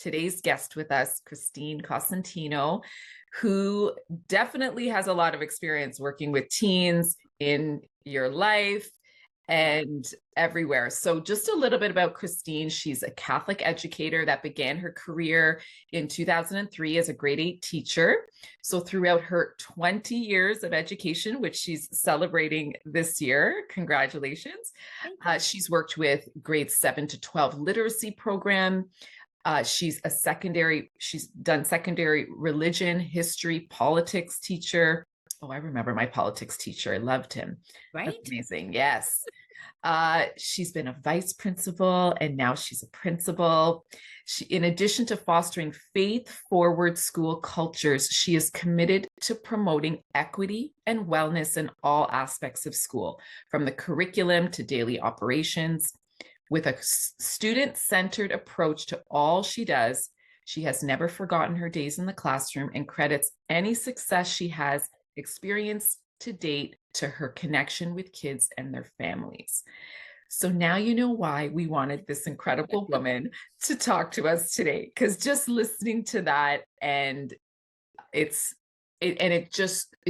today's guest with us, Christine Cosentino, who definitely has a lot of experience working with teens in your life and everywhere. So just a little bit about Christine. She's a Catholic educator that began her career in 2003 as a grade 8 teacher. So throughout her 20 years of education, which she's celebrating this year, congratulations. She's worked with grades 7 to 12 literacy program. She's done secondary religion, history, politics teacher. Oh, I remember my politics teacher. I loved him. Right? That's amazing. Yes. She's been a vice principal and now she's a principal. In addition to fostering faith-forward school cultures, she is committed to promoting equity and wellness in all aspects of school, from the curriculum to daily operations. With a student-centered approach to all she does, she has never forgotten her days in the classroom and credits any success she has experienced to date to her connection with kids and their families. So now you know why we wanted this incredible woman to talk to us today, because just listening to that, and it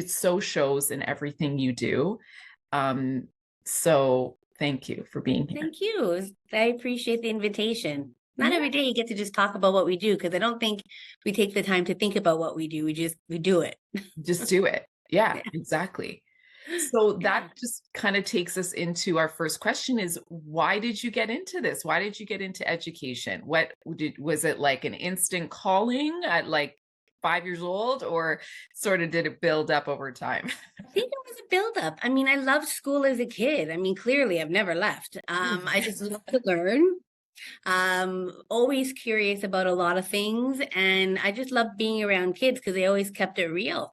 so shows in everything you do. So thank you for being here. Thank you. I appreciate the invitation. Not every day you get to just talk about what we do, because I don't think we take the time to think about what we do. We do it. Just do it. Yeah, exactly. So that just kind of takes us into our first question is, why did you get into this? Why did you get into education? Was it like an instant calling at like 5 years old, or sort of did it build up over time? I think it was a buildup. I mean, I loved school as a kid. I mean, clearly I've never left. I just love to learn. Always curious about a lot of things. And I just loved being around kids because they always kept it real.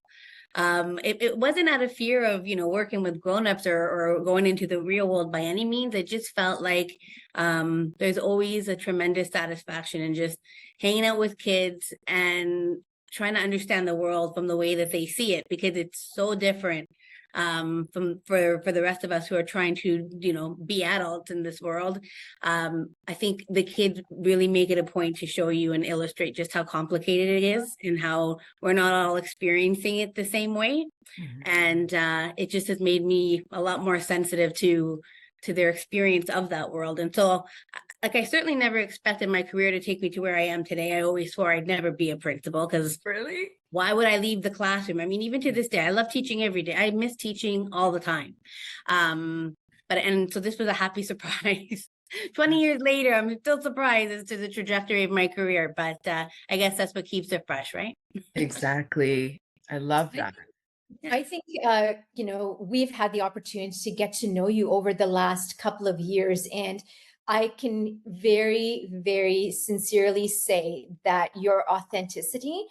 It wasn't out of fear of, working with grownups or going into the real world by any means. It just felt like there's always a tremendous satisfaction in just hanging out with kids and trying to understand the world from the way that they see it, because it's so different for the rest of us who are trying to, be adults in this world. I think the kids really make it a point to show you and illustrate just how complicated it is and how we're not all experiencing it the same way. Mm-hmm. And it just has made me a lot more sensitive to their experience of that world. And so, like, I certainly never expected my career to take me to where I am today. I always swore I'd never be a principal, because really, why would I leave the classroom? I mean, even to this day, I love teaching every day. I miss teaching all the time. So this was a happy surprise. 20 years later, I'm still surprised as to the trajectory of my career, but I guess that's what keeps it fresh, right? Exactly. I love that. I think, we've had the opportunity to get to know you over the last couple of years, and I can very, very sincerely say that your authenticity,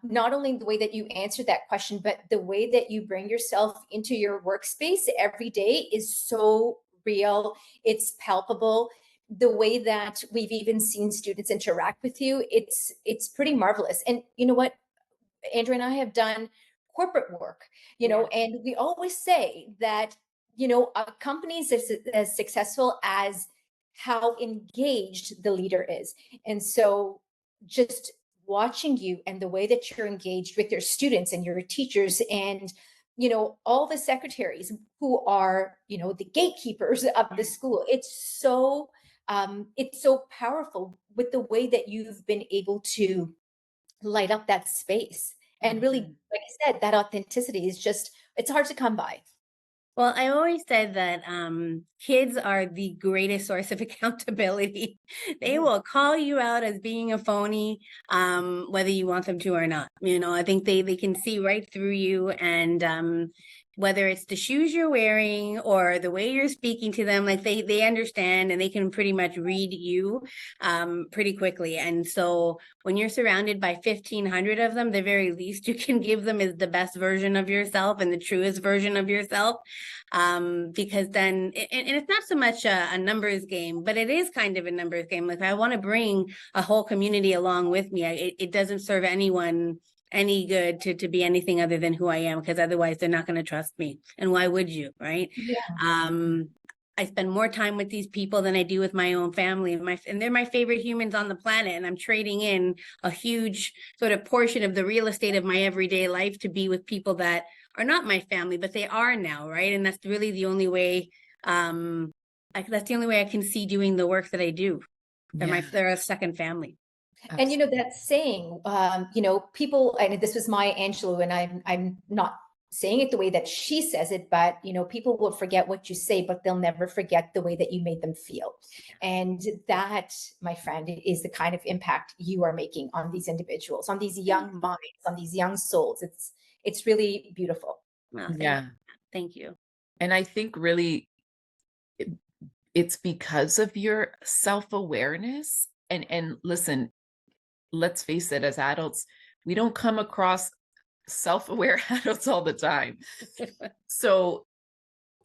not only the way that you answer that question, but the way that you bring yourself into your workspace every day is so real. It's palpable. The way that we've even seen students interact with you, it's pretty marvelous. And you know what? Andrew and I have done corporate work, and we always say that, a company is as successful as how engaged the leader is. And so just watching you and the way that you're engaged with your students and your teachers and, all the secretaries who are, the gatekeepers of the school, it's so powerful with the way that you've been able to light up that space. And really, like I said, that authenticity is it's hard to come by. Well, I always said that kids are the greatest source of accountability. They will call you out as being a phony, whether you want them to or not. I think they can see right through you, and whether it's the shoes you're wearing or the way you're speaking to them, like they understand and they can pretty much read you pretty quickly. And so when you're surrounded by 1,500 of them, the very least you can give them is the best version of yourself and the truest version of yourself. Because then, and it's not so much a numbers game, but it is kind of a numbers game. Like, I want to bring a whole community along with me. It doesn't serve anyone any good to be anything other than who I am, because otherwise they're not going to trust me. And why would you, right? Yeah. I spend more time with these people than I do with my own family, and they're my favorite humans on the planet. And I'm trading in a huge sort of portion of the real estate of my everyday life to be with people that are not my family, but they are now, right? And that's really the only way. That's the only way I can see doing the work that I do. They're a second family. And that saying, people, and this was Maya Angelou, and I'm not saying it the way that she says it, but people will forget what you say, but they'll never forget the way that you made them feel. And that, my friend, is the kind of impact you are making on these individuals, on these young minds, on these young souls. It's really beautiful. Well, thank you. And I think really it's because of your self-awareness. And listen, let's face it, as adults, we don't come across self-aware adults all the time. So,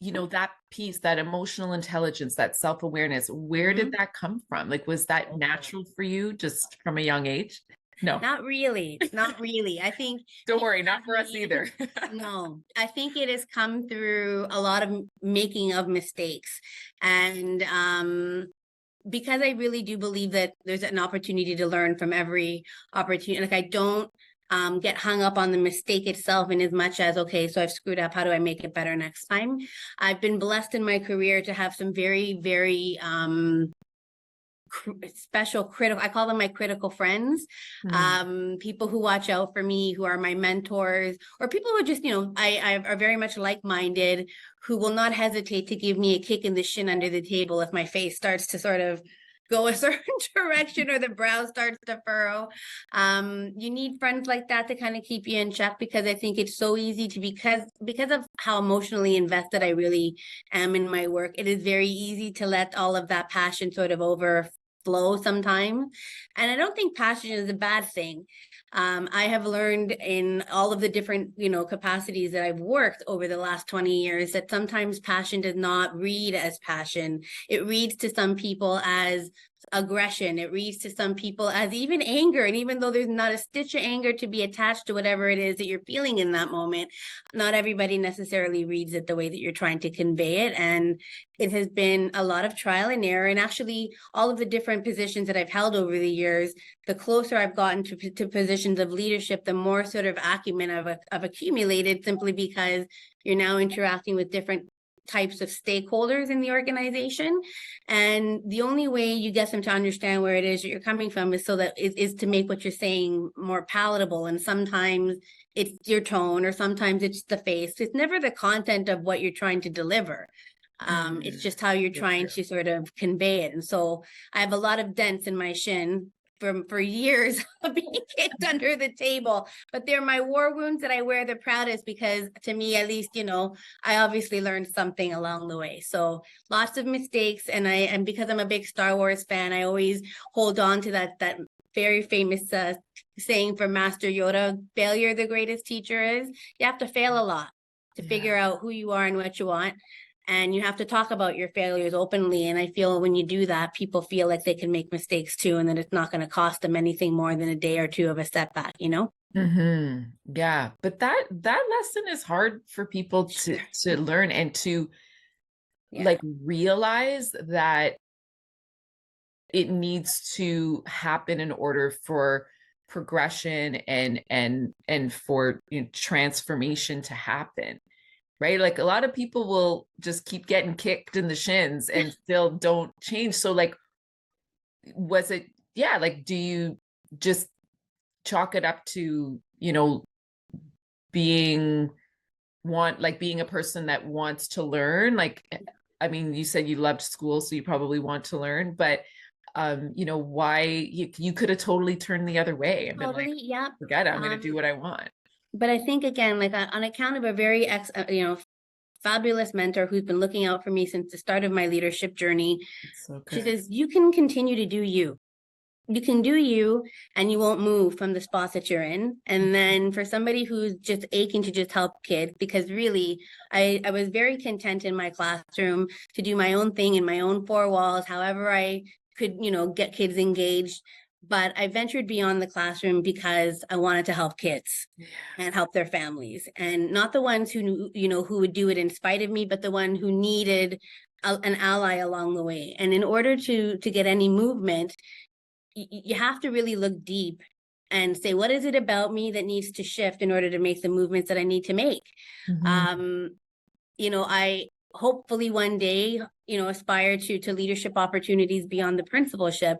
that piece, that emotional intelligence, that self-awareness, where did that come from? Like, was that natural for you just from a young age? No, not really. Not really. I think. Don't worry, not for us either. No, I think it has come through a lot of making of mistakes. And because I really do believe that there's an opportunity to learn from every opportunity. Like, I don't get hung up on the mistake itself in as much as, okay, so I've screwed up. How do I make it better next time? I've been blessed in my career to have some very, very special I call them my critical friends, people who watch out for me, who are my mentors, or people who just, I are very much like-minded, who will not hesitate to give me a kick in the shin under the table if my face starts to sort of go a certain direction or the brow starts to furrow. You need friends like that to kind of keep you in check, because I think it's so easy to, because of how emotionally invested I really am in my work, it is very easy to let all of that passion sort of overflow sometimes. And I don't think passion is a bad thing. I have learned in all of the different, capacities that I've worked over the last 20 years that sometimes passion does not read as passion. It reads to some people as aggression. It reads to some people as even anger. And even though there's not a stitch of anger to be attached to whatever it is that you're feeling in that moment, not everybody necessarily reads it the way that you're trying to convey it. And it has been a lot of trial and error. And actually, all of the different positions that I've held over the years, the closer I've gotten to positions of leadership, the more sort of acumen I've accumulated, simply because you're now interacting with different types of stakeholders in the organization. And the only way you get them to understand where it is that you're coming from is so that is to make what you're saying more palatable. And sometimes it's your tone, or sometimes it's the face. It's never the content of what you're trying to deliver. It's just how you're trying to sort of convey it. And so I have a lot of dents in my shin for years of being kicked under the table, but they're my war wounds that I wear the proudest, because to me, at least, I obviously learned something along the way. So lots of mistakes. And because I'm a big Star Wars fan, I always hold on to that very famous saying from Master Yoda: failure, the greatest teacher is. You have to fail a lot to figure out who you are and what you want. And you have to talk about your failures openly. And I feel when you do that, people feel like they can make mistakes too, and that it's not going to cost them anything more than a day or two of a setback, Yeah. But that lesson is hard for people to learn, and to like realize that it needs to happen in order for progression and for transformation to happen. Right? Like, a lot of people will just keep getting kicked in the shins and still don't change. So like, was it, like, do you just chalk it up to, being a person that wants to learn? Like, I mean, you said you loved school, so you probably want to learn, but why you could have totally turned the other way and been like, forget it, I'm going to do what I want. But I think, again, like on account of a very fabulous mentor who's been looking out for me since the start of my leadership journey, she says, you can continue to do you. You can do you, and you won't move from the spots that you're in. And then for somebody who's just aching to just help kids, because really, I was very content in my classroom to do my own thing in my own four walls, however I could, get kids engaged. But I ventured beyond the classroom because I wanted to help kids and help their families, and not the ones who, who would do it in spite of me, but the one who needed an ally along the way. And in order to get any movement, you have to really look deep and say, what is it about me that needs to shift in order to make the movements that I need to make? I hopefully one day, aspire to leadership opportunities beyond the principalship.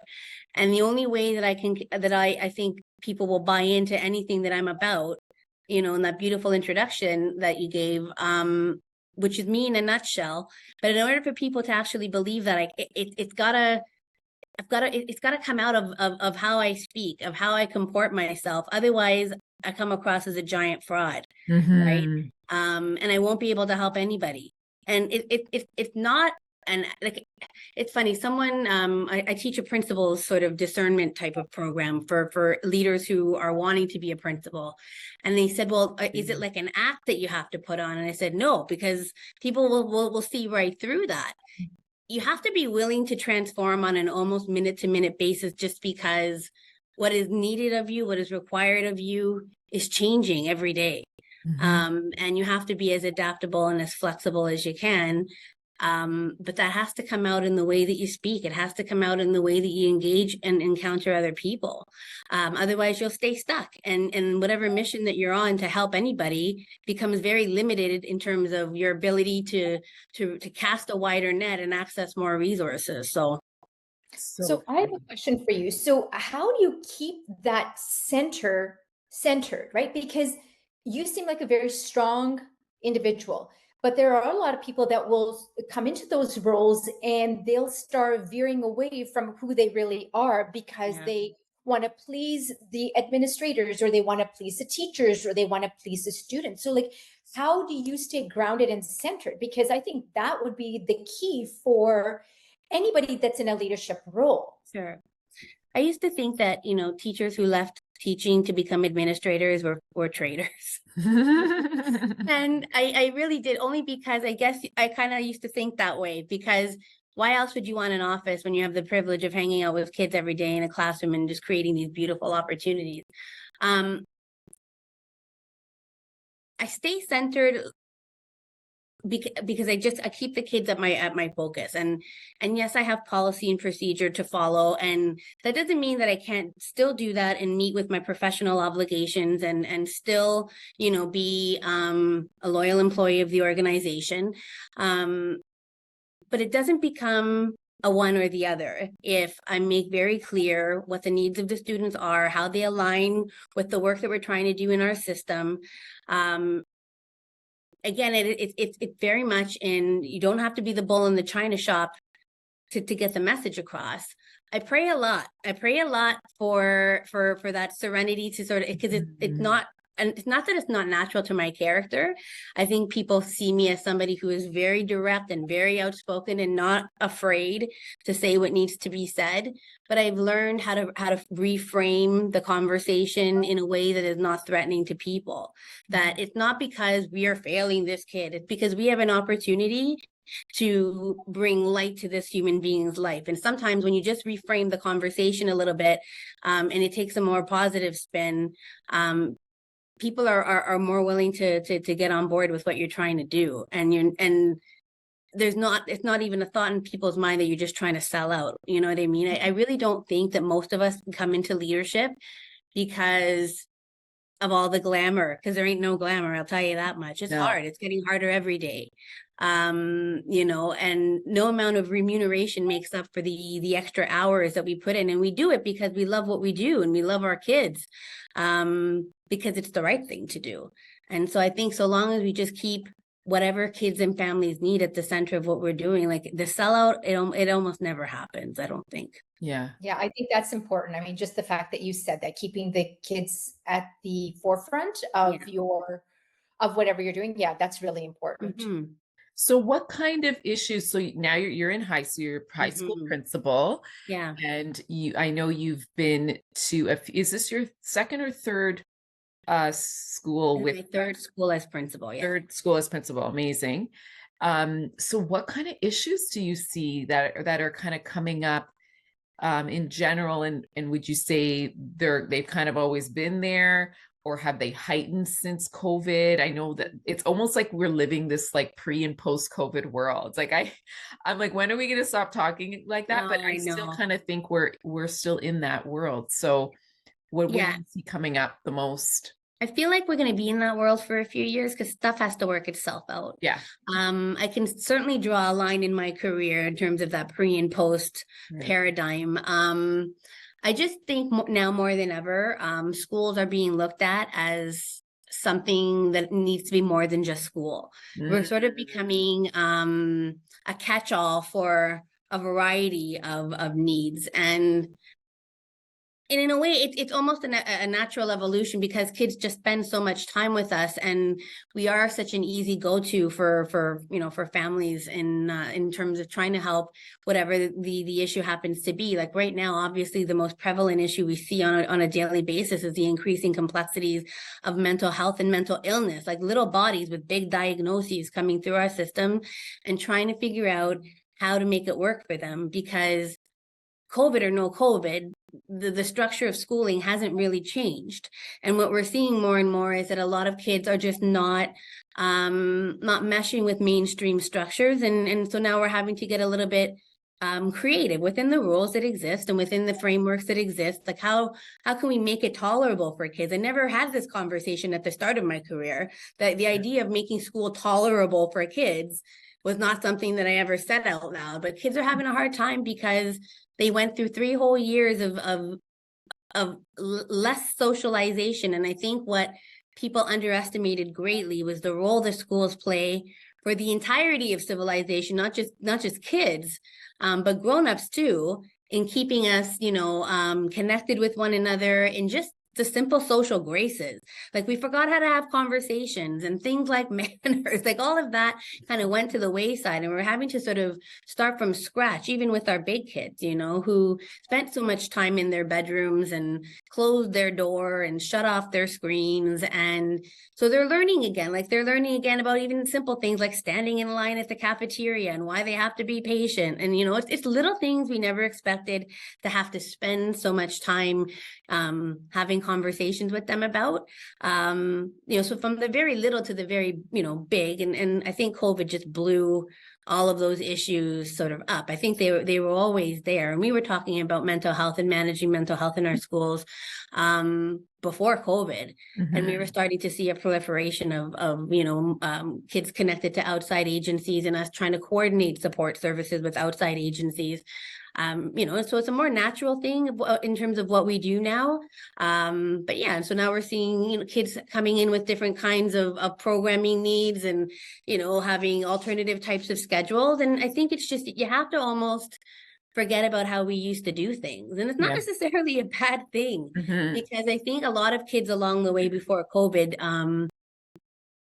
And the only way that I think people will buy into anything that I'm about, in that beautiful introduction that you gave, which is me in a nutshell. But in order for people to actually believe that, it's gotta come out of how I speak, of how I comport myself. Otherwise, I come across as a giant fraud, right? And I won't be able to help anybody. And it's not, and like, it's funny, someone, I teach a principal's sort of discernment type of program for leaders who are wanting to be a principal. And they said, well, is it like an act that you have to put on? And I said, no, because people will see right through that. You have to be willing to transform on an almost minute to minute basis, just because what is needed of you, what is required of you is changing every day. And you have to be as adaptable and as flexible as you can. But that has to come out in the way that you speak. It has to come out in the way that you engage and encounter other people. Otherwise, you'll stay stuck. And whatever mission that you're on to help anybody becomes very limited in terms of your ability to cast a wider net and access more resources. So I have a question for you. So how do you keep that centered, right? Because you seem like a very strong individual, but there are a lot of people that will come into those roles and they'll start veering away from who they really are because they want to please the administrators, or they want to please the teachers, or they want to please the students. So like, how do you stay grounded and centered? Because I think that would be the key for anybody that's in a leadership role. Sure. I used to think that, teachers who left teaching to become administrators were traitors. And I really did, only because I guess I kind of used to think that way, because why else would you want an office when you have the privilege of hanging out with kids every day in a classroom and just creating these beautiful opportunities? I stay centered because I keep the kids at my focus, and yes, I have policy and procedure to follow, and that doesn't mean that I can't still do that and meet with my professional obligations and still be a loyal employee of the organization, but it doesn't become a one or the other if I make very clear what the needs of the students are, how they align with the work that we're trying to do in our system. Again, it's very much in, you don't have to be the bull in the china shop to get the message across. I pray a lot. For that serenity to sort of, because it's not, and it's not that it's not natural to my character. I think people see me as somebody who is very direct and very outspoken and not afraid to say what needs to be said. But I've learned how to reframe the conversation in a way that is not threatening to people. That it's not because we are failing this kid, it's because we have an opportunity to bring light to this human being's life. And sometimes when you just reframe the conversation a little bit, and it takes a more positive spin, people are more willing to get on board with what you're trying to do. And it's not even a thought in people's mind that you're just trying to sell out. You know what I mean? I really don't think that most of us come into leadership because of all the glamour, because there ain't no glamour, I'll tell you that much. It's hard. It's getting harder every day. And no amount of remuneration makes up for the extra hours that we put in. And we do it because we love what we do and we love our kids, because it's the right thing to do. And so I think so long as we just keep whatever kids and families need at the center of what we're doing, like the sellout, it almost never happens, I don't think. Yeah, I think that's important. I mean, just the fact that you said that, keeping the kids at the forefront of of whatever you're doing. Yeah, that's really important. So what kind of issues, so now you're in high school, you're high school principal. Yeah. And I know you've been to, is this your second or third school? With my third school as principal. Yeah. Third school as principal. Amazing. So what kind of issues do you see that are kind of coming up in general? And would you say they've kind of always been there? or have they heightened since COVID? I know that it's almost like we're living this like pre and post COVID world. It's like I'm like, when are we going to stop talking like that? But Oh, I I still know. kind of think we're still in that world. So what do Yeah. you see coming up the most? I feel like we're going to be in that world for a few years because stuff has to work itself out. Yeah. I can certainly draw a line in my career in terms of that pre and post Right. paradigm. I just think now more than ever, schools are being looked at as something that needs to be more than just school. We're sort of becoming a catch-all for a variety of needs. And in a way, it's almost a natural evolution because kids just spend so much time with us, and we are such an easy go-to for for families in terms of trying to help whatever the issue happens to be. Like right now, obviously, the most prevalent issue we see on a daily basis is the increasing complexities of mental health and mental illness, like little bodies with big diagnoses coming through our system, and trying to figure out how to make it work for them because COVID or no COVID, the structure of schooling hasn't really changed. And what we're seeing more and more is that a lot of kids are just not meshing with mainstream structures. And so now we're having to get a little bit creative within the rules that exist and within the frameworks that exist. Like how can we make it tolerable for kids? I never had this conversation at the start of my career, that the idea of making school tolerable for kids was not something that I ever said out loud, but kids are having a hard time because they went through 3 whole years of less socialization. And I think what people underestimated greatly was the role the schools play for the entirety of civilization, not just kids, but grown-ups too, in keeping us, connected with one another in just the simple social graces. Like we forgot how to have conversations and things like manners, like all of that kind of went to the wayside, and we're having to sort of start from scratch, even with our big kids, who spent so much time in their bedrooms and closed their door and shut off their screens. And so they're learning again, about even simple things like standing in line at the cafeteria and why they have to be patient. And, it's little things we never expected to have to spend so much time having conversations with them about. So from the very little to the very, big, and I think COVID just blew all of those issues sort of up. I think they were always there. And we were talking about mental health and managing mental health in our schools before COVID. Mm-hmm. And we were starting to see a proliferation of kids connected to outside agencies and us trying to coordinate support services with outside agencies. So it's a more natural thing in terms of what we do now. But yeah, so now we're seeing, kids coming in with different kinds of programming needs and, having alternative types of schedules. And I think it's just, you have to almost forget about how we used to do things. And it's not necessarily a bad thing, because I think a lot of kids along the way before COVID,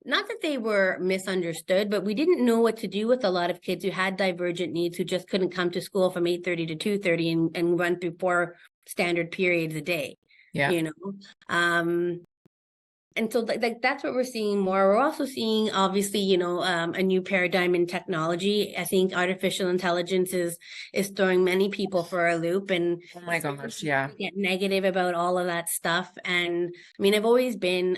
not that they were misunderstood, but we didn't know what to do with a lot of kids who had divergent needs, who just couldn't come to school from 8:30 to 2:30 and run through 4 standard periods a day. Yeah. And so that's what we're seeing more. We're also seeing, obviously, a new paradigm in technology. I think artificial intelligence is throwing many people for a loop. And oh my gosh, yeah. Get negative about all of that stuff. And I mean, I've always been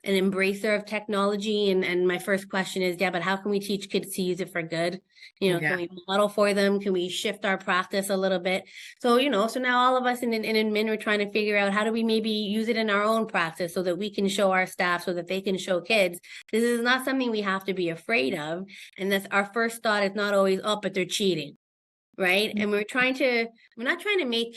an embracer of technology, and my first question is, but how can we teach kids to use it for good? Can we model for them? Can we shift our practice a little bit? So so now all of us in admin, we're trying to figure out how do we maybe use it in our own practice so that we can show our staff, so that they can show kids. This is not something we have to be afraid of, and that's our first thought is not always, but they're cheating. Right. And we're not trying to make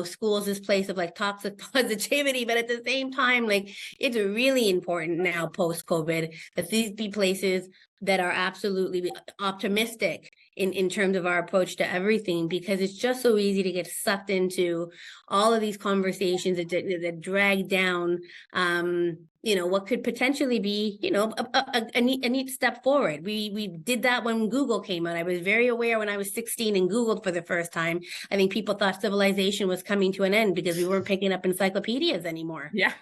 schools this place of like toxic positivity, but at the same time, like it's really important now post-COVID that these be places that are absolutely optimistic in terms of our approach to everything, because it's just so easy to get sucked into all of these conversations that drag down what could potentially be a neat step forward. We did that when Google came out. I was very aware when I was 16 and Googled for the first time. I think people thought civilization was coming to an end because we weren't picking up encyclopedias anymore. Yeah.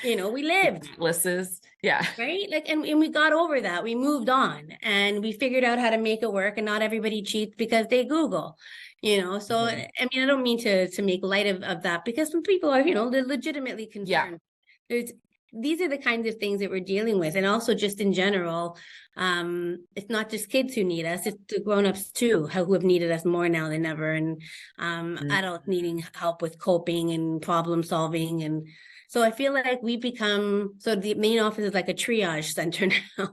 We lived. Atlases. Yeah. Right. Like, and we got over that. We moved on and we figured out how to make it work, and not everybody cheats because they Google. So I mean, I don't mean to make light of that, because some people are, they're legitimately concerned There's these are the kinds of things that we're dealing with. And also just in general, it's not just kids who need us, it's the grown-ups too, who have needed us more now than ever. And adults needing help with coping and problem solving. And so I feel like we've become, so the main office is like a triage center now.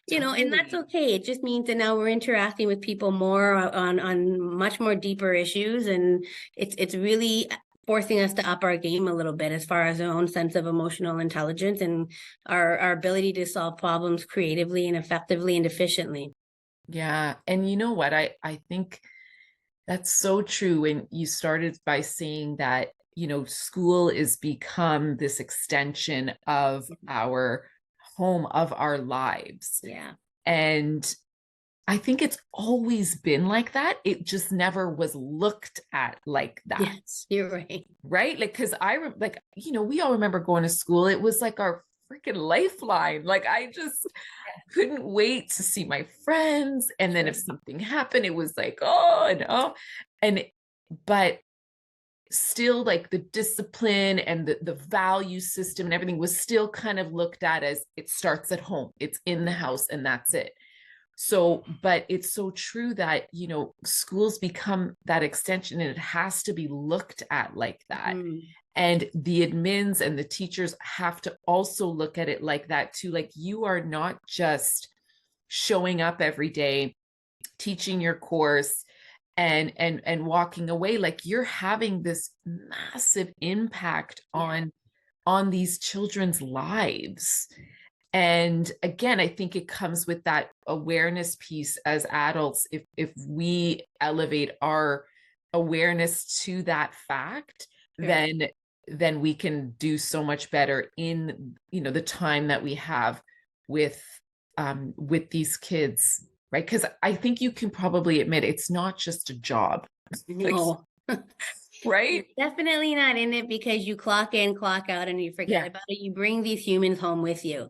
And that's okay. It just means that now we're interacting with people more on much more deeper issues, and it's really forcing us to up our game a little bit as far as our own sense of emotional intelligence and our ability to solve problems creatively and effectively and efficiently. Yeah. And you know what? I think that's so true. And you started by saying that, school is become this extension of our home, of our lives. Yeah. And I think it's always been like that. It just never was looked at like that. Yes, you're right. Right? Like, because we all remember going to school. It was like our freaking lifeline. Like, I just couldn't wait to see my friends. And then if something happened, it was like, oh, and oh. But still, like, the discipline and the value system and everything was still kind of looked at as it starts at home. It's in the house and that's it. So, but it's so true that, schools become that extension and it has to be looked at like that. And the admins and the teachers have to also look at it like that too. Like, you are not just showing up every day, teaching your course and walking away. Like, you're having this massive impact on these children's lives. And again, I think it comes with that awareness piece as adults. If we elevate our awareness to that fact, then we can do so much better in, the time that we have with these kids, right? Because I think you can probably admit it's not just a job. No. Right? You're definitely not in it because you clock in, clock out, and you forget about it. You bring these humans home with you.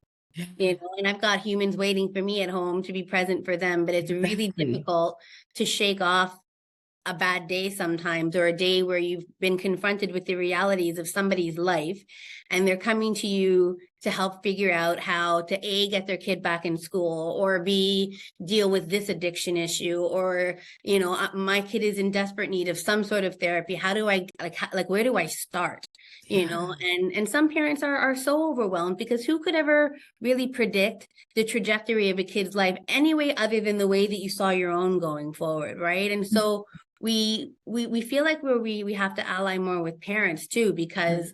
And I've got humans waiting for me at home to be present for them, but it's really difficult to shake off a bad day sometimes, or a day where you've been confronted with the realities of somebody's life and they're coming to you to help figure out how to A, get their kid back in school, or B, deal with this addiction issue, or my kid is in desperate need of some sort of therapy. How do I where do I start? And some parents are so overwhelmed because who could ever really predict the trajectory of a kid's life anyway, other than the way that you saw your own going forward, right? And so we feel like we have to ally more with parents too, because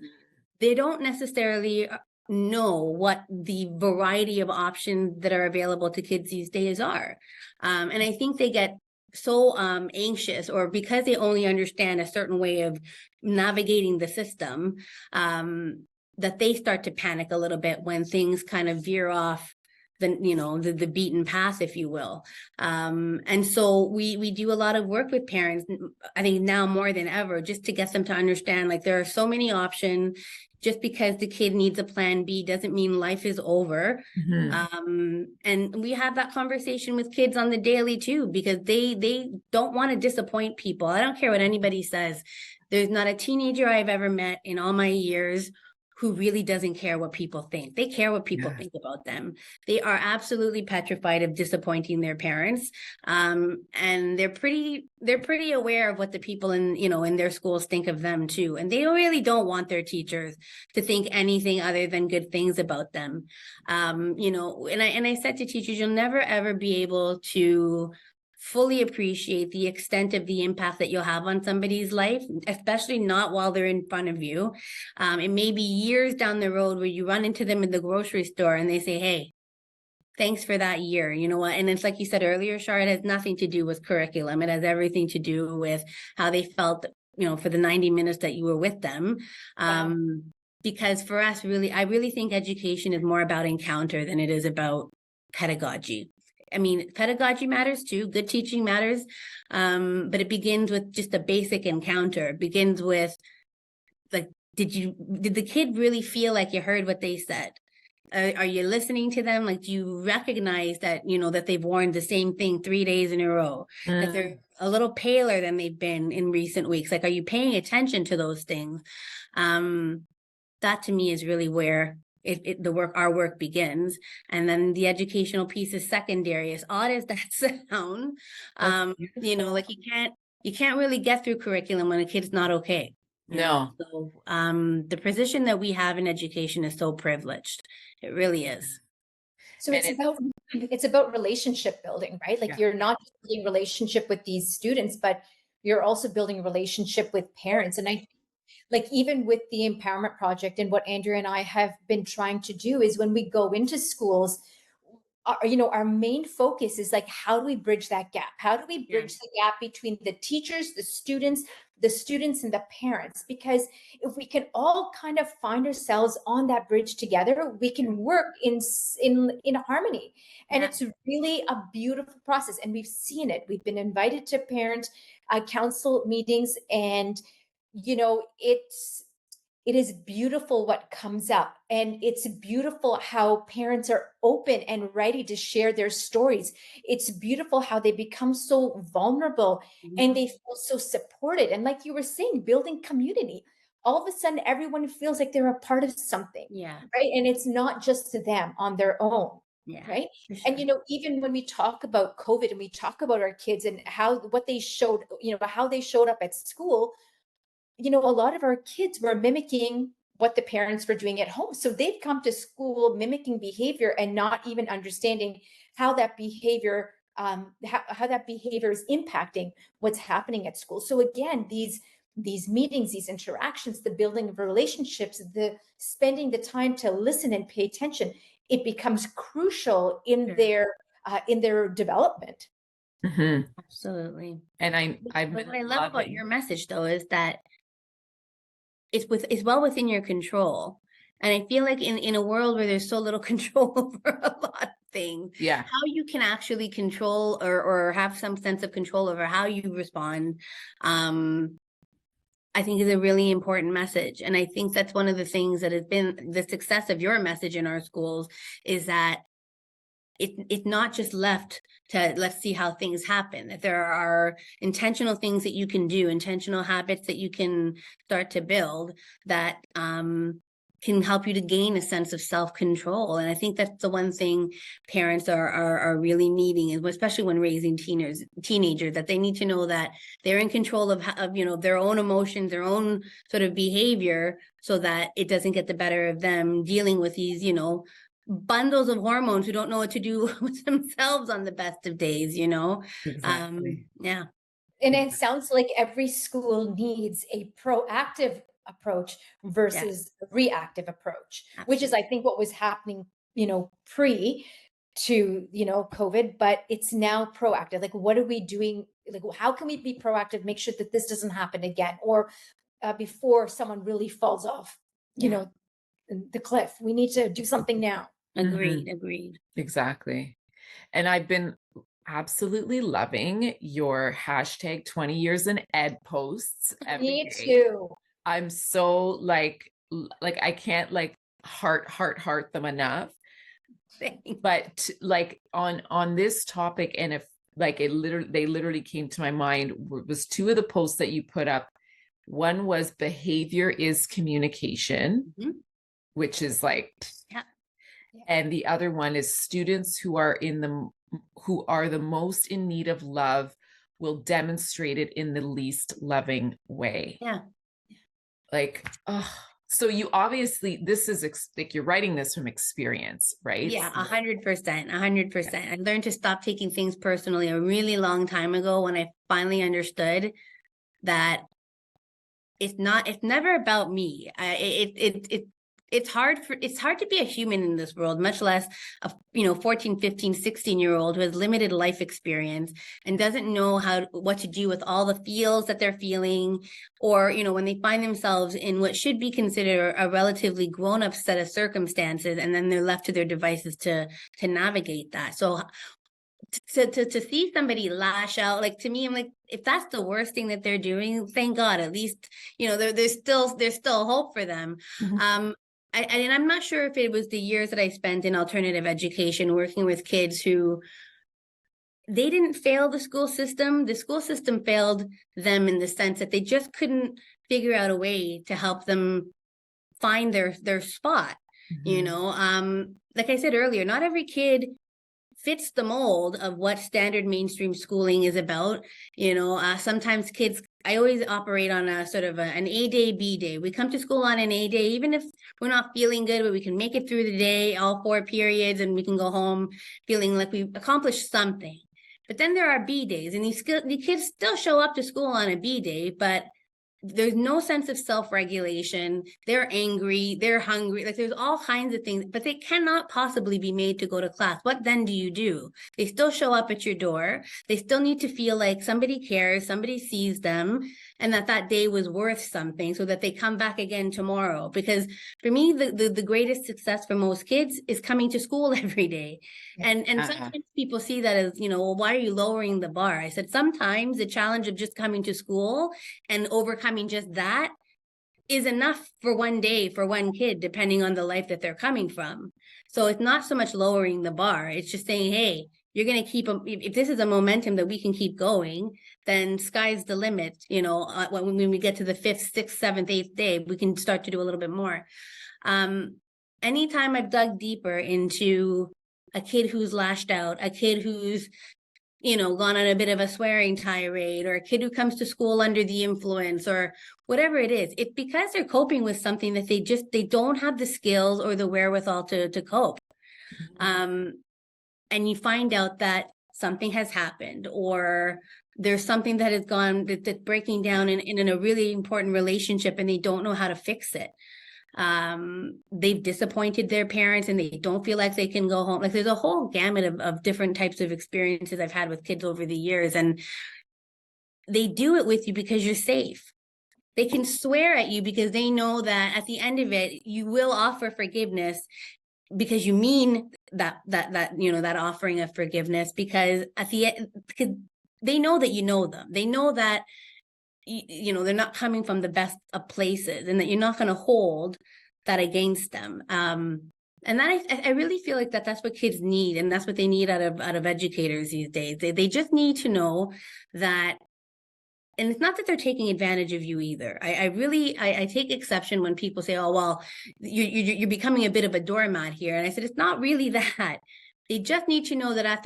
they don't necessarily know what the variety of options that are available to kids these days are. And I think they get so anxious, or because they only understand a certain way of navigating the system, that they start to panic a little bit when things kind of veer off the beaten path, if you will. And so we do a lot of work with parents, I think now more than ever, just to get them to understand, like, there are so many options. Just because the kid needs a plan B doesn't mean life is over. And we have that conversation with kids on the daily too, because they don't want to disappoint people. I don't care what anybody says. There's not a teenager I've ever met in all my years who really doesn't care what people think. They care what people think about them. They are absolutely petrified of disappointing their parents. And they're pretty aware of what the people in their schools think of them too. And they really don't want their teachers to think anything other than good things about them. And I said to teachers, you'll never ever be able to fully appreciate the extent of the impact that you'll have on somebody's life, especially not while they're in front of you. It may be years down the road where you run into them in the grocery store and they say, hey, thanks for that year. You know what? And it's like you said earlier, Shar, it has nothing to do with curriculum. It has everything to do with how they felt, for the 90 minutes that you were with them. Because for us, I really think education is more about encounter than it is about pedagogy. I mean, pedagogy matters too. Good teaching matters. But it begins with just a basic encounter. It begins with, like, did the kid really feel like you heard what they said? Are you listening to them? Like, do you recognize that, that they've worn the same thing 3 days in a row, that they're a little paler than they've been in recent weeks? Like, are you paying attention to those things? that to me is really where our work begins. And then the educational piece is secondary, as odd as that sounds. You know, like you can't really get through curriculum when a kid's not okay. No. So the position that we have in education is so privileged. It really is. So And it's about relationship building, right? Like you're not just building relationship with these students, but you're also building a relationship with parents. And I like even with the empowerment project and what Andrea and I have been trying to do is when we go into schools, our main focus is like, how do we bridge that gap? How do we bridge the gap between the teachers, the students and the parents? Because if we can all kind of find ourselves on that bridge together, we can work in harmony. And it's really a beautiful process. And we've seen it. We've been invited to parent council meetings, and it is beautiful what comes up, and it's beautiful how parents are open and ready to share their stories. It's beautiful how they become so vulnerable and they feel so supported. And like you were saying, building community, all of a sudden everyone feels like they're a part of something, right? And it's not just to them on their own. Right. Sure. And, even when we talk about COVID and we talk about our kids and what they showed, how they showed up at school, a lot of our kids were mimicking what the parents were doing at home. So they've come to school mimicking behavior and not even understanding how that behavior, how that behavior is impacting what's happening at school. So again, these meetings, these interactions, the building of relationships, the spending the time to listen and pay attention, it becomes crucial in their development. Mm-hmm. Absolutely. And what I love about your message though is that it's well within your control. And I feel like in a world where there's so little control over a lot of things, how you can actually control or have some sense of control over how you respond, I think is a really important message. And I think that's one of the things that has been the success of your message in our schools is that it's not just left to let's see how things happen, that there are intentional things that you can do, intentional habits that you can start to build that can help you to gain a sense of self-control. And I think that's the one thing parents are really needing, especially when raising teenagers, that they need to know that they're in control of their own emotions, their own sort of behavior, so that it doesn't get the better of them dealing with these, bundles of hormones who don't know what to do with themselves on the best of days, Exactly. And it sounds like every school needs a proactive approach versus a reactive approach. Absolutely. Which is, I think, what was happening, pre to, COVID, but it's now proactive. Like, what are we doing? Like, how can we be proactive, make sure that this doesn't happen again? Or before someone really falls off, the cliff, we need to do something now. Agreed. Exactly. And I've been absolutely loving your hashtag 20 years in ed posts. Me too. I'm so like I can't heart them enough. But like on this topic, and if like they literally came to my mind was two of the posts that you put up. One was behavior is communication, which is like, and the other one is students who are the most in need of love will demonstrate it in the least loving way. Like, so you obviously, this is like you're writing this from experience, right? 100%. I learned to stop taking things personally a really long time ago when I finally understood that it's never about me. It's hard to be a human in this world, much less a 14, 15, 16-year-old who has limited life experience and doesn't know what to do with all the feels that they're feeling, or when they find themselves in what should be considered a relatively grown-up set of circumstances, and then they're left to their devices to navigate that. So to see somebody lash out, like, to me, I'm like, if that's the worst thing that they're doing, thank God, at least there's still hope for them. And I'm not sure if it was the years that I spent in alternative education working with kids who they didn't fail the school system. The school system failed them in the sense that they just couldn't figure out a way to help them find their spot. Like I said earlier, not every kid fits the mold of what standard mainstream schooling is about. Sometimes kids, I always operate on a sort of an A day, B day. We come to school on an A day, even if we're not feeling good, but we can make it through the day, all 4 periods, and we can go home feeling like we've accomplished something. But then there are B days, and these kids still show up to school on a B day, but there's no sense of self-regulation. They're angry, they're hungry, like there's all kinds of things, but they cannot possibly be made to go to class. What then do you do? They still show up at your door. They still need to feel like somebody cares, somebody sees them, and that day was worth something, so that they come back again tomorrow. Because for me, the greatest success for most kids is coming to school every day. And sometimes people see that as, well, why are you lowering the bar? I said, sometimes the challenge of just coming to school and overcoming just that is enough for one day for one kid, depending on the life that they're coming from. So it's not so much lowering the bar. It's just saying, hey, you're going to keep, if this is a momentum that we can keep going, then sky's the limit. When we get to the 5th, 6th, 7th, 8th day, we can start to do a little bit more. Anytime I've dug deeper into a kid who's lashed out, a kid who's gone on a bit of a swearing tirade, or a kid who comes to school under the influence, or whatever it is, it's because they're coping with something that they don't have the skills or the wherewithal to cope. And you find out that something has happened, or there's something that has gone, that's breaking down in a really important relationship, and they don't know how to fix it. They've disappointed their parents, and they don't feel like they can go home. Like, there's a whole gamut of different types of experiences I've had with kids over the years, and they do it with you because you're safe. They can swear at you because they know that at the end of it, you will offer forgiveness, because you mean that offering of forgiveness, because at the end, because they know that you know them. They know that they're not coming from the best of places, and that you're not going to hold that against them. And that I really feel like that's what kids need, and that's what they need out of educators these days. They just need to know that. And it's not that they're taking advantage of you either. I take exception when people say, "Oh, well, you're becoming a bit of a doormat here." And I said, it's not really that. They just need to know that at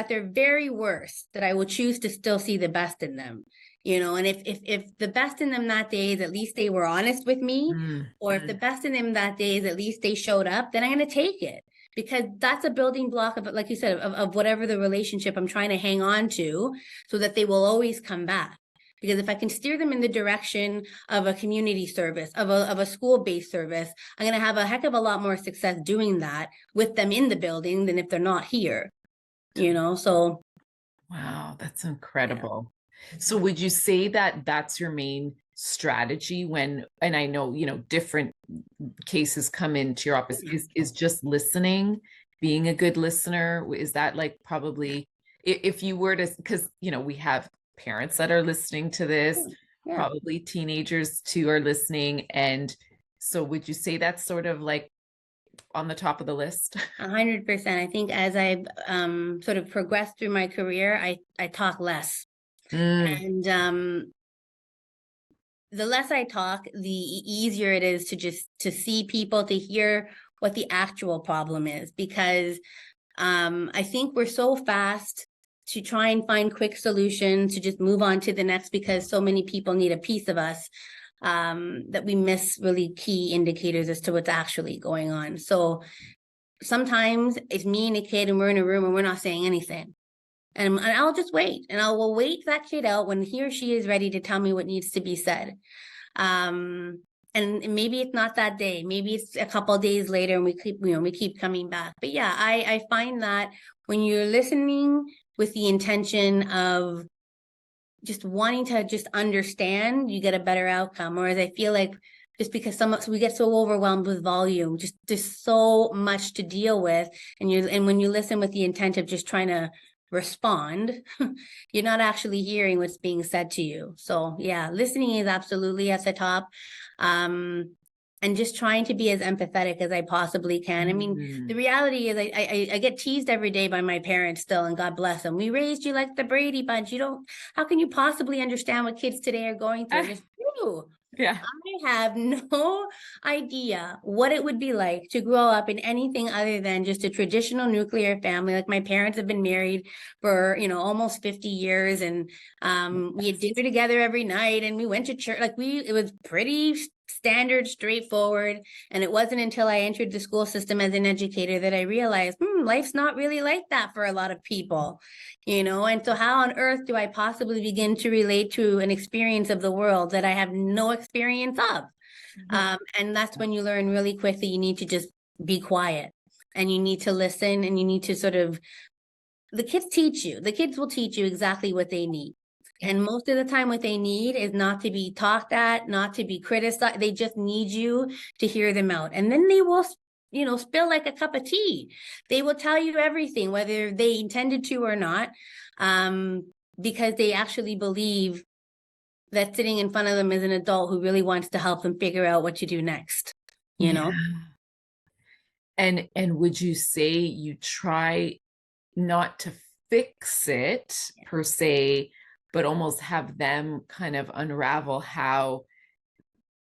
their very worst, that I will choose to still see the best in them. And if the best in them that day is at least they were honest with me, or if the best in them that day is at least they showed up, then I'm going to take it. Because that's a building block of, like you said, of whatever the relationship I'm trying to hang on to, so that they will always come back. Because if I can steer them in the direction of a community service, of a school-based service, I'm going to have a heck of a lot more success doing that with them in the building than if they're not here, so. Wow, that's incredible. Yeah. So would you say that that's your main strategy when, and I know, different cases come into your office, is just listening, being a good listener? Is that like probably, if you were to, because, we have parents that are listening to this, probably teenagers too are listening. And so would you say that's sort of like on the top of the list? 100%. I think as I've sort of progressed through my career, I talk less. And the less I talk, the easier it is to see people, to hear what the actual problem is. Because I think we're so fast to try and find quick solutions, to just move on to the next, because so many people need a piece of us, that we miss really key indicators as to what's actually going on. So sometimes it's me and a kid, and we're in a room and we're not saying anything. And I'll just wait, and I will wait that kid out when he or she is ready to tell me what needs to be said. And maybe it's not that day, maybe it's a couple of days later, and we keep coming back. But yeah, I find that when you're listening with the intention of just wanting to just understand, you get a better outcome. Whereas I feel like just because we get so overwhelmed with volume, just there's so much to deal with, and when you listen with the intent of just trying to respond, you're not actually hearing what's being said to you. So yeah, listening is absolutely at the top. And just trying to be as empathetic as I possibly can. I mean, the reality is I get teased every day by my parents still, and God bless them. We raised you like the Brady Bunch. How can you possibly understand what kids today are going through? It's true. Yeah. I have no idea what it would be like to grow up in anything other than just a traditional nuclear family. Like my parents have been married for, almost 50 years, and we had dinner together every night, and we went to church. Like it was pretty standard, straightforward. And it wasn't until I entered the school system as an educator that I realized, life's not really like that for a lot of people. And so how on earth do I possibly begin to relate to an experience of the world that I have no experience of? And that's when you learn really quickly you need to just be quiet, and you need to listen, and you need to the kids will teach you exactly what they need. And most of the time, what they need is not to be talked at, not to be criticized. They just need you to hear them out. And then they will, spill like a cup of tea. They will tell you everything, whether they intended to or not, because they actually believe that sitting in front of them is an adult who really wants to help them figure out what to do next, Yeah. And would you say you try not to fix it per se, but almost have them kind of unravel how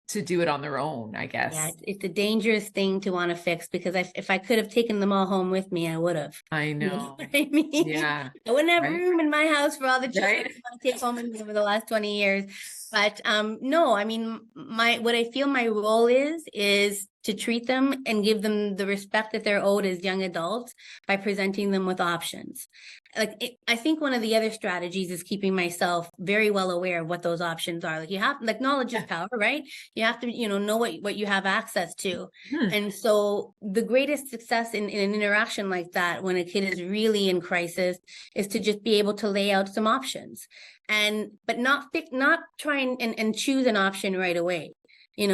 to do it on their own, I guess? Yeah, it's a dangerous thing to want to fix, because if I could have taken them all home with me, I would have. I You know know. what I mean? Yeah. I wouldn't have Right. room in my house for all the children Right. I want to take home with me over the last 20 years. But no, I mean, what I feel my role is to treat them and give them the respect that they're owed as young adults by presenting them with options. I think one of the other strategies is keeping myself very well aware of what those options are. Knowledge is power, right? You have to, know what you have access to. And so the greatest success in an interaction like that, when a kid is really in crisis, is to just be able to lay out some options, but not try and choose an option right away.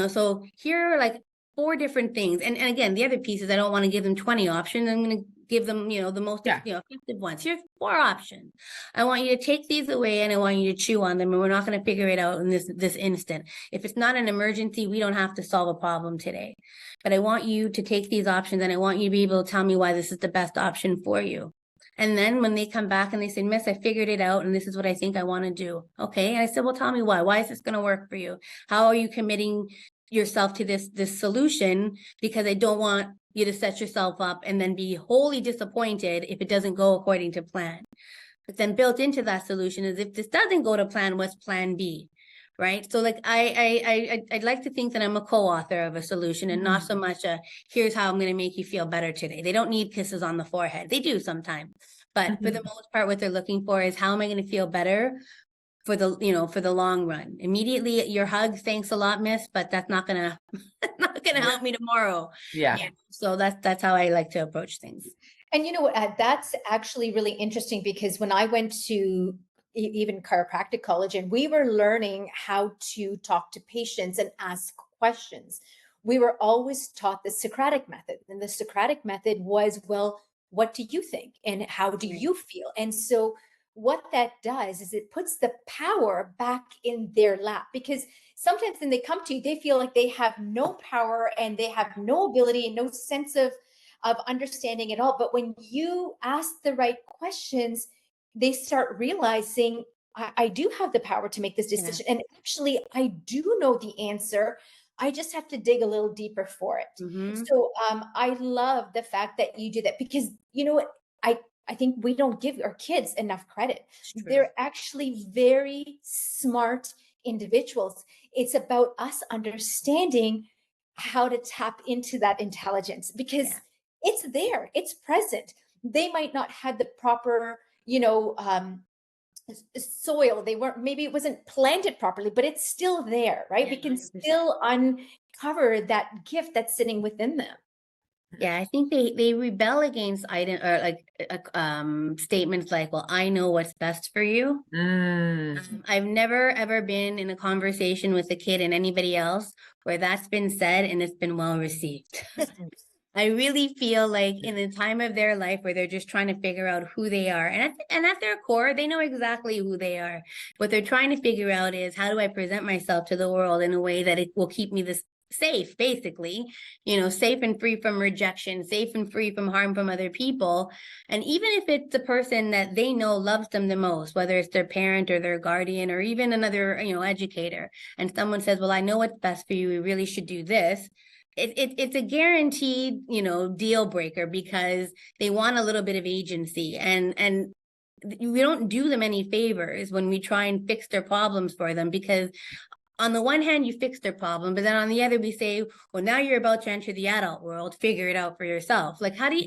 So here are like 4 different things. And again, the other piece is I don't want to give them 20 options. I'm going to give them, the most effective ones. Here's 4 options. I want you to take these away, and I want you to chew on them, and we're not going to figure it out in this instant. If it's not an emergency, we don't have to solve a problem today. But I want you to take these options, and I want you to be able to tell me why this is the best option for you. And then when they come back and they say, Miss, I figured it out, and this is what I think I want to do. Okay. And I said, well, tell me why. Why is this going to work for you? How are you committing yourself to this solution? Because I don't want you to set yourself up and then be wholly disappointed if it doesn't go according to plan. But then built into that solution is, if this doesn't go to plan, what's plan B? Right. So I'd like to think that I'm a co-author of a solution, and not so much here's how I'm going to make you feel better today. They don't need kisses on the forehead. They do sometimes. But for the most part, what they're looking for is, how am I going to feel better for the long run? Immediately, your hug, thanks a lot, miss, but that's not gonna help me tomorrow. Yeah. So that's how I like to approach things. And that's actually really interesting, because when I went to even chiropractic college, and we were learning how to talk to patients and ask questions, we were always taught the Socratic method. And the Socratic method was, well, what do you think? And how do you feel? And so what that does is it puts the power back in their lap, because sometimes when they come to you, they feel like they have no power, and they have no ability and no sense of understanding at all. But when you ask the right questions, they start realizing, I do have the power to make this decision. And actually, I do know the answer. I just have to dig a little deeper for it. So I love the fact that you do that, because I think we don't give our kids enough credit. They're actually very smart individuals. It's about us understanding how to tap into that intelligence, because it's there, it's present. They might not have the proper, soil. Maybe it wasn't planted properly, but it's still there, right? We can 100%. still uncover that gift that's sitting within them. Yeah, I think they rebel against statements like, well, I know what's best for you. I've never ever been in a conversation with a kid and anybody else where that's been said and it's been well received. I really feel like in the time of their life where they're just trying to figure out who they are, and at their core, they know exactly who they are. What they're trying to figure out is, how do I present myself to the world in a way that it will keep me safe, basically, safe and free from rejection, safe and free from harm from other people. And even if it's the person that they know loves them the most, whether it's their parent or their guardian or even another, educator, and someone says, well, I know what's best for you, we really should do this. It's a guaranteed, deal breaker, because they want a little bit of agency, and we don't do them any favors when we try and fix their problems for them, because on the one hand, you fix their problem, but then on the other, we say, well, now you're about to enter the adult world, figure it out for yourself. Like, how do you,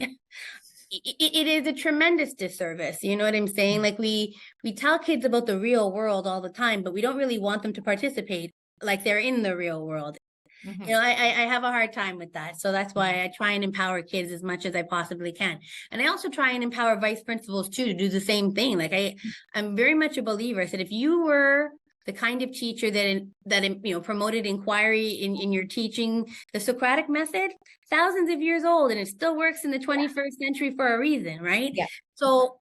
it is a tremendous disservice. You know what I'm saying? Like, we tell kids about the real world all the time, but we don't really want them to participate like they're in the real world. I have a hard time with that. So that's why I try and empower kids as much as I possibly can. And I also try and empower vice principals too, to do the same thing. Like, I'm very much a believer. I said, if you were the kind of teacher that promoted inquiry in your teaching, the Socratic method, thousands of years old, and it still works in the 21st century for a reason, right? Yeah. So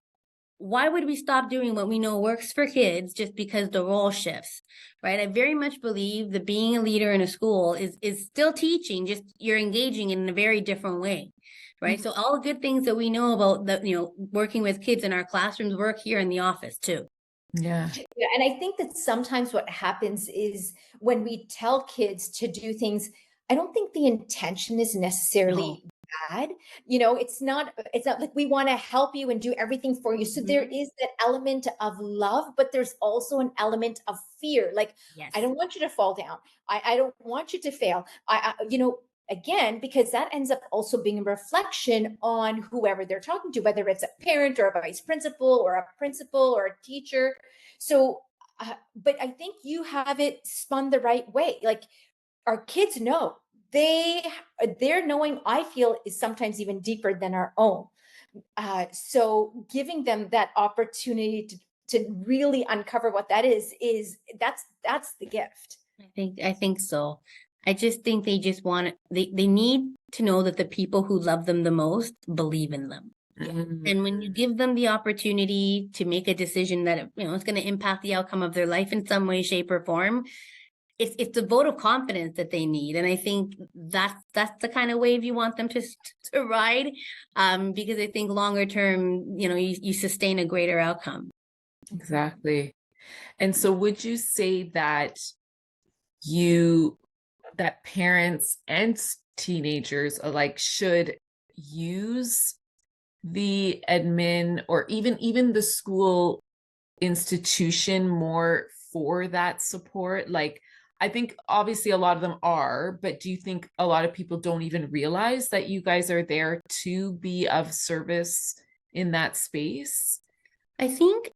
why would we stop doing what we know works for kids just because the role shifts, right? I very much believe that being a leader in a school is still teaching, just you're engaging in a very different way, right? So all the good things that we know about working with kids in our classrooms work here in the office too. Yeah. Yeah, and I think that sometimes what happens is when we tell kids to do things, I don't think the intention is necessarily bad. It's not like we want to help you and do everything for you. So there is that element of love, but there's also an element of fear. Like, Yes. I don't want you to fall down. I don't want you to fail. Again, because that ends up also being a reflection on whoever they're talking to, whether it's a parent or a vice principal or a principal or a teacher. So, but I think you have it spun the right way. Like, our kids know their knowing, I feel, is sometimes even deeper than our own. So giving them that opportunity to really uncover what that is that's the gift. I think so. I just think they just want they need to know that the people who love them the most believe in them. And when you give them the opportunity to make a decision that it's going to impact the outcome of their life in some way, shape, or form, it's the vote of confidence that they need. And I think that's the kind of wave you want them to ride, because I think longer term, you sustain a greater outcome. Exactly. And so would you say that that parents and teenagers alike should use the admin or even the school institution more for that support? Like, I think obviously a lot of them are, but do you think a lot of people don't even realize that you guys are there to be of service in that space? I think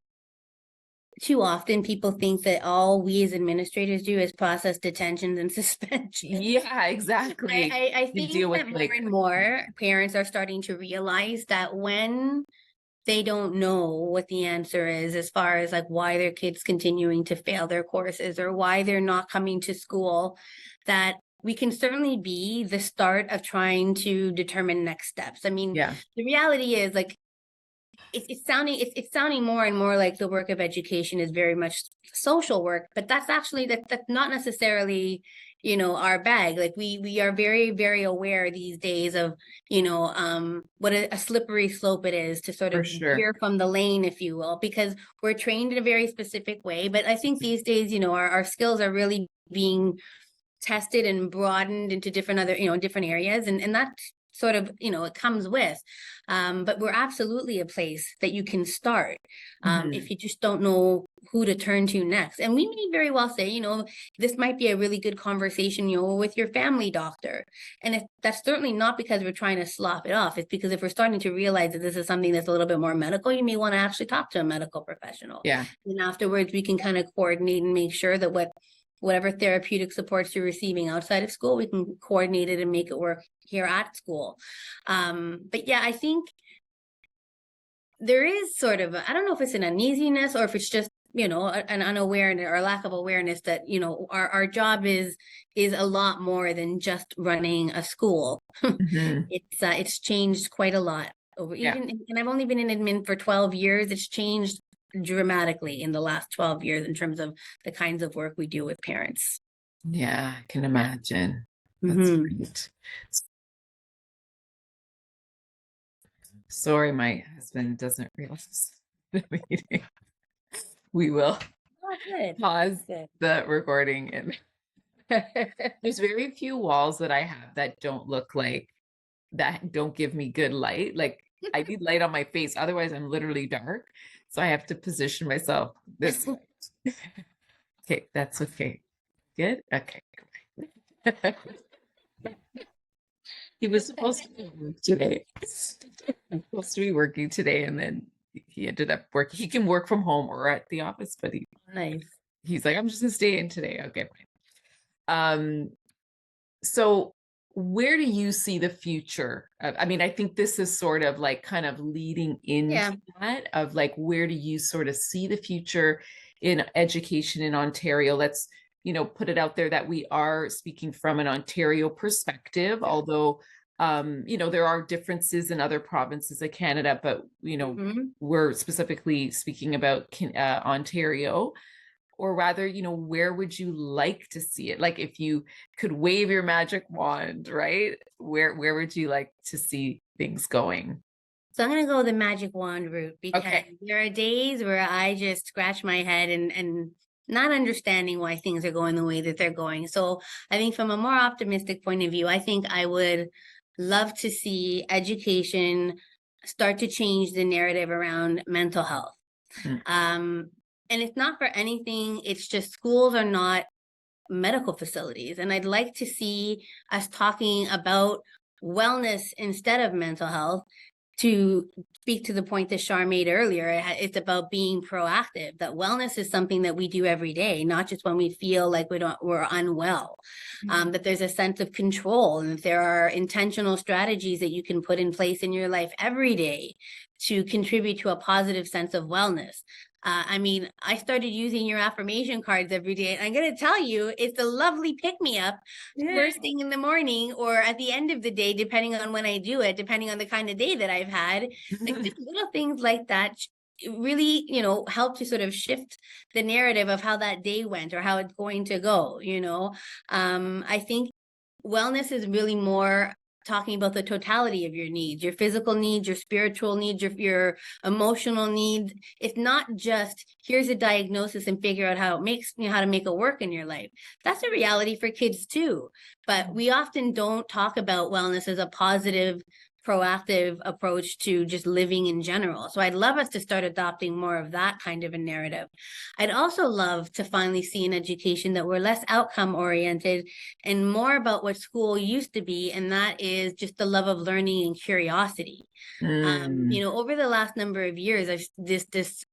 too often people think that all we as administrators do is process detentions and suspensions. Yeah, exactly. I think that more and more parents are starting to realize that when they don't know what the answer is as far as like why their kids continuing to fail their courses or why they're not coming to school, that we can certainly be the start of trying to determine next steps. I mean, the reality is, like, it's sounding more and more like the work of education is very much social work, but that's actually that's not necessarily our bag. Like, we are very, very aware these days of what a slippery slope it is to sort of veer from the lane, if you will, because we're trained in a very specific way. But I think these days our skills are really being tested and broadened into different other different areas, and that's sort of it comes with, but we're absolutely a place that you can start if you just don't know who to turn to next. And we may very well say this might be a really good conversation with your family doctor, and that's certainly not because we're trying to slop it off. It's because if we're starting to realize that this is something that's a little bit more medical, you may want to actually talk to a medical professional. And afterwards we can kind of coordinate and make sure that whatever therapeutic supports you're receiving outside of school, we can coordinate it and make it work here at school. But yeah, I think there is sort of, I don't know if it's an uneasiness or if it's just, an unawareness or lack of awareness that, our job is a lot more than just running a school. It's changed quite a lot and I've only been in admin for 12 years. It's changed dramatically in the last 12 years in terms of the kinds of work we do with parents. Yeah, I can imagine. That's Mhm. great. Sorry, my husband doesn't realize the meeting. We will Oh, good. pause Good. the recording, and there's very few walls that I have that don't look like that don't give me good light. Like I need light on my face, otherwise I'm literally dark. So I have to position myself this way. Okay, that's okay. Good. Okay. He was supposed to be work today. I'm supposed to be working today, and then he ended up working. He can work from home or at the office, but Nice. he's like, I'm just gonna stay in today. Okay, fine. So where do you see the future I mean, I think this is sort of like kind of leading Yeah. into that of like, where do you sort of see the future in education in Ontario? Let's, put it out there that we are speaking from an Ontario perspective, although, there are differences in other provinces of Canada, but, Mhm. we're specifically speaking about Ontario. Or rather, where would you like to see it? Like if you could wave your magic wand, right? Where would you like to see things going? So I'm gonna go the magic wand route because Okay. there are days where I just scratch my head and not understanding why things are going the way that they're going. So I think from a more optimistic point of view, I think I would love to see education start to change the narrative around mental health. Mm. Um, and it's not for anything, it's just schools are not medical facilities. And I'd like to see us talking about wellness instead of mental health. To speak to the point that Shar made earlier, it's about being proactive. That wellness is something that we do every day, not just when we feel like we're unwell. That there's a sense of control, and that there are intentional strategies that you can put in place in your life every day to contribute to a positive sense of wellness. I mean, I started using your affirmation cards every day. And I'm going to tell you, it's a lovely pick me up first thing in the morning or at the end of the day, depending on when I do it, depending on the kind of day that I've had. Like just little things like that really, help to sort of shift the narrative of how that day went or how it's going to go. I think wellness is really more talking about the totality of your needs, your physical needs, your spiritual needs, your emotional needs. It's not just here's a diagnosis and figure out how to make it work in your life. That's a reality for kids too. But we often don't talk about wellness as a positive, proactive approach to just living in general. So I'd love us to start adopting more of that kind of a narrative. I'd also love to finally see an education that we're less outcome oriented and more about what school used to be, and that is just the love of learning and curiosity. Mm. Over the last number of years, I've this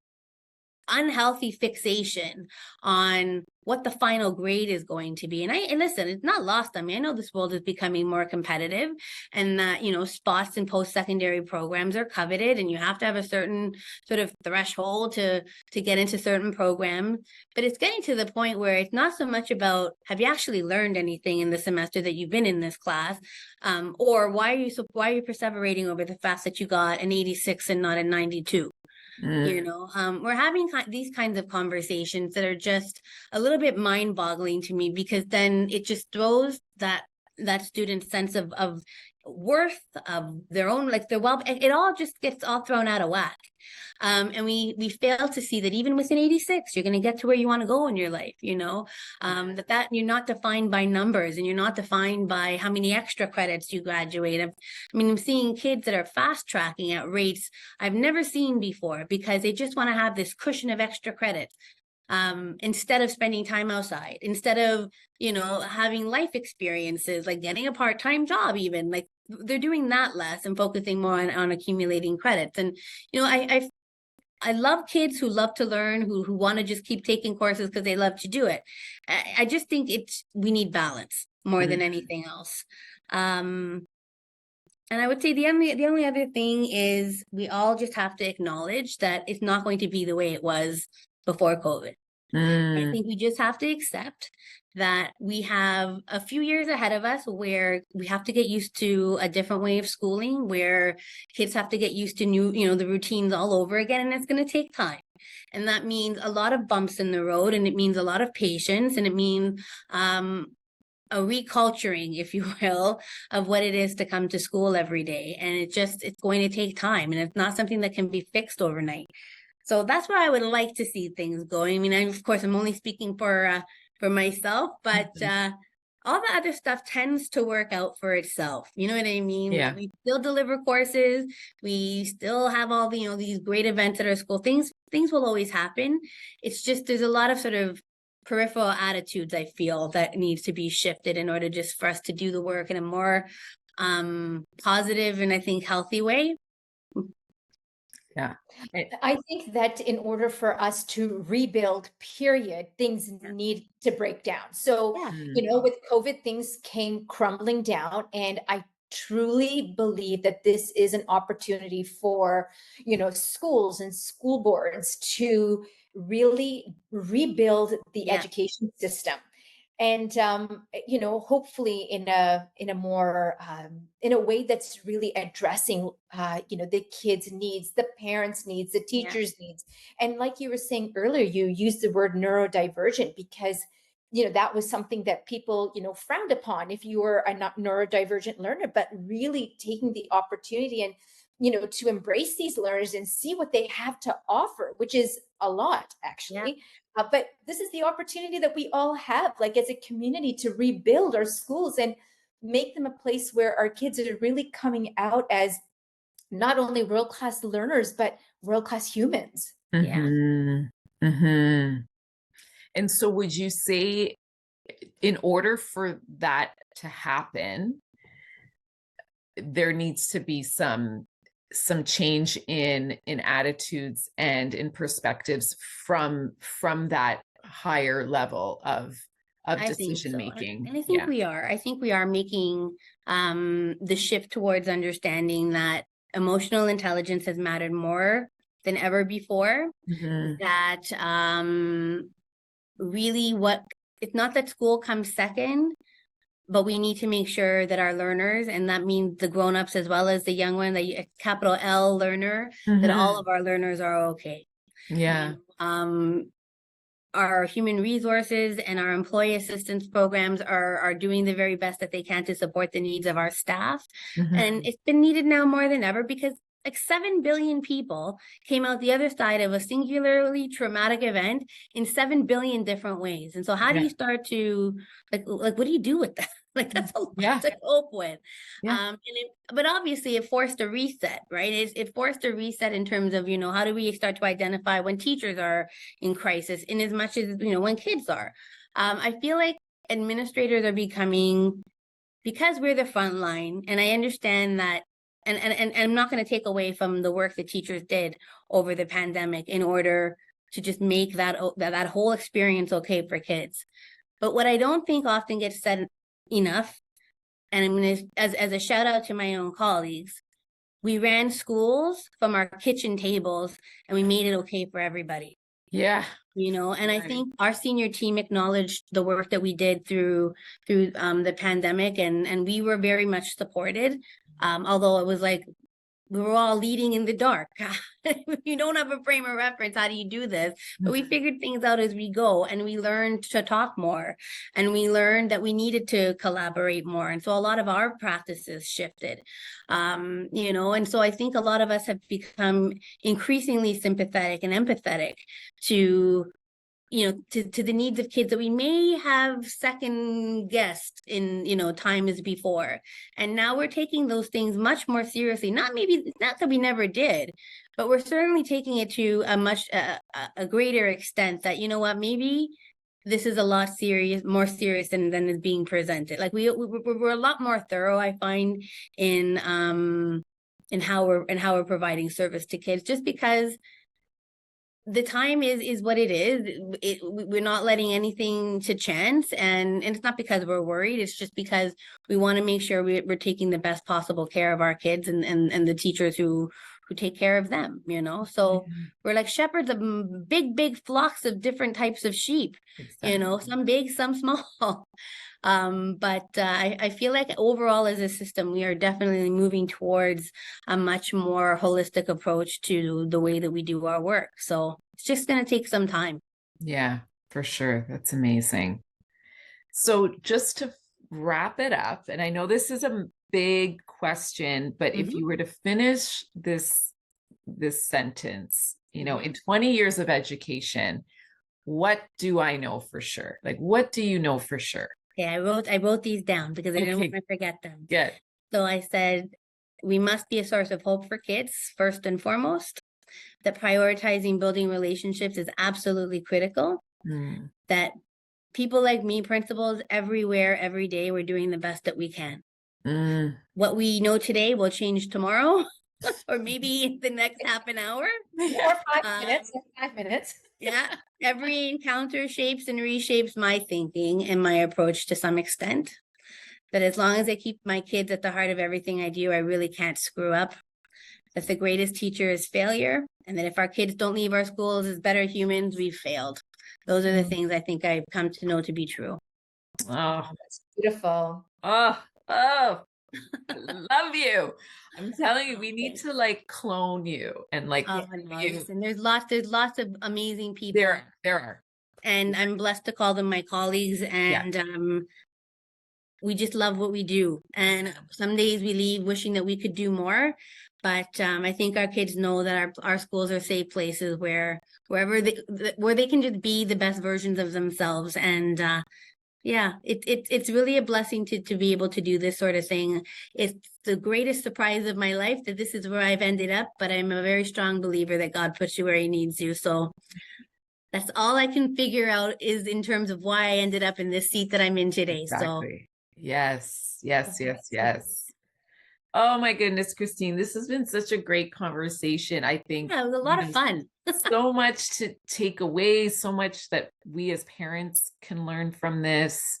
unhealthy fixation on what the final grade is going to be. And listen, it's not lost on me. I know this world is becoming more competitive and that, spots in post-secondary programs are coveted and you have to have a certain sort of threshold to get into certain programs. But it's getting to the point where it's not so much about have you actually learned anything in the semester that you've been in this class, or why are you perseverating over the fact that you got an 86 and not a 92? We're having these kinds of conversations that are just a little bit mind-boggling to me because then it just throws that student's sense of worth of their own, like their it all just gets all thrown out of whack. And we fail to see that even with an 86, you're going to get to where you want to go in your life, that you're not defined by numbers and you're not defined by how many extra credits you graduate. I'm seeing kids that are fast tracking at rates I've never seen before because they just want to have this cushion of extra credits. Instead of spending time outside, instead of, having life experiences, like getting a part-time job, even like they're doing that less and focusing more on accumulating credits. And, I love kids who love to learn, who want to just keep taking courses because they love to do it. I just think we need balance more than anything else. And I would say the only other thing is we all just have to acknowledge that it's not going to be the way it was before COVID. I think we just have to accept that we have a few years ahead of us where we have to get used to a different way of schooling, where kids have to get used to new, the routines all over again, and it's going to take time. And that means a lot of bumps in the road, and it means a lot of patience, and it means a reculturing, if you will, of what it is to come to school every day. And it's going to take time, and it's not something that can be fixed overnight. So that's where I would like to see things going. I mean, of course, I'm only speaking for myself, but all the other stuff tends to work out for itself. You know what I mean? Yeah. We still deliver courses. We still have all the, these great events at our school. Things will always happen. It's just there's a lot of sort of peripheral attitudes, I feel, that needs to be shifted in order just for us to do the work in a more positive and I think healthy way. Yeah. I think that in order for us to rebuild, period, things need to break down. So, with COVID, things came crumbling down, and I truly believe that this is an opportunity for, schools and school boards to really rebuild the education system. And hopefully in a more in a way that's really addressing the kids' needs, the parents' needs, the teachers' needs. And like you were saying earlier, you used the word neurodivergent because that was something that people frowned upon if you were a not neurodivergent learner, but really taking the opportunity and to embrace these learners and see what they have to offer, which is a lot actually. But this is the opportunity that we all have, like as a community, to rebuild our schools and make them a place where our kids are really coming out as not only world-class learners, but world-class humans. And so would you say, in order for that to happen, there needs to be some change in attitudes and in perspectives from that higher level of decision making? And I think we are. I think we are making the shift towards understanding that emotional intelligence has mattered more than ever before. That really it's not that school comes second, but we need to make sure that our learners, and that means the grown-ups as well as the young one, the capital L learner, that all of our learners are okay. Our human resources and our employee assistance programs are doing the very best that they can to support the needs of our staff. And it's been needed now more than ever because like 7 billion people came out the other side of a singularly traumatic event in 7 billion different ways. And so how do you start to like what do you do with that? Like that's a lot to cope with. But obviously it forced a reset, right? It forced a reset in terms of, how do we start to identify when teachers are in crisis in as much as, when kids are. I feel like administrators are becoming, because we're the front line, and I understand that, and I'm not going to take away from the work that teachers did over the pandemic in order to just make that whole experience okay for kids. But what I don't think often gets said enough, and I'm going to, as a shout out to my own colleagues, we ran schools from our kitchen tables and we made it okay for everybody. And I think our senior team acknowledged the work that we did through the pandemic, and we were very much supported. Although it was like we were all leading in the dark. You don't have a frame of reference. How do you do this? But we figured things out as we go, and we learned to talk more, and we learned that we needed to collaborate more. And so a lot of our practices shifted, and so I think a lot of us have become increasingly sympathetic and empathetic to to the needs of kids that we may have second guessed in, time as before. And now we're taking those things much more seriously. Not that we never did, but we're certainly taking it to a much, a greater extent that, maybe this is a lot more serious than is being presented. Like we're a lot more thorough, I find, in how we're providing service to kids, just because the time is what it is. We're not letting anything to chance, and it's not because we're worried. It's just because we want to make sure we're taking the best possible care of our kids and the teachers who take care of them. So we're like shepherds of big flocks of different types of sheep. Some big, some small. But I feel like overall as a system, we are definitely moving towards a much more holistic approach to the way that we do our work. So it's just going to take some time. Yeah, for sure. That's amazing. So just to wrap it up, and I know this is a big question, but if Mhm. you were to finish this sentence, Mhm. in 20 years of education, what do I know for sure? Like, what do you know for sure? Okay, I wrote these down because I didn't want Okay, to forget them. good. So I said, we must be a source of hope for kids, first and foremost, that prioritizing building relationships is absolutely critical, Mm, that people like me, principals everywhere, every day, we're doing the best that we can. mm. What we know today will change tomorrow or maybe the next half an hour. Or 5 minutes, Um, 5 minutes. yeah, every encounter shapes and reshapes my thinking and my approach to some extent. That as long as I keep my kids at the heart of everything I do, I really can't screw up. That the greatest teacher is failure, and that if our kids don't leave our schools as better humans, we've failed. Those are the things I think I've come to know to be true. Oh, That's beautiful. oh, oh, I love you. I'm telling you, we need to like clone you and like Oh no, you. listen, there's lots of amazing people, There are. and I'm blessed to call them my colleagues, Yeah, and we just love what we do. And some days we leave wishing that we could do more. But I think our kids know that our schools are safe places where they can just be the best versions of themselves. And yeah, it's really a blessing to be able to do this sort of thing. It's the greatest surprise of my life that this is where I've ended up, but I'm a very strong believer that God puts you where he needs you. So that's all I can figure out is in terms of why I ended up in this seat that I'm in today. So exactly. Yes, yes, yes, So yes. Oh my goodness, Christine, this has been such a great conversation. I think yeah, it was a lot of fun. so much to take away, so much that we as parents can learn from this.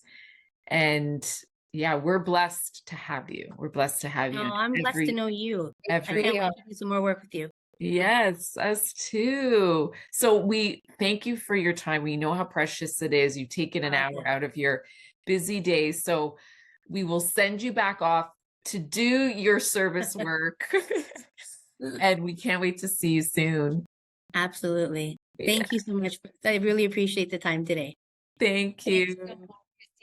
And yeah, we're blessed to have you. We're blessed to have you No, in I'm blessed to know you. I every can't we wait are. to do some more work with you. yes, us too. So we thank you for your time. We know how precious it is. You've taken an hour Yeah. out of your busy day. So we will send you back off to do your service work. And we can't wait to see you soon. Absolutely. Yeah, Thank you so much. I really appreciate the time today. thank Thanks so you. much,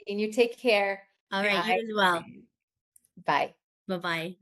Christine. You take care. All right, you Bye. as well. Bye. Bye-bye.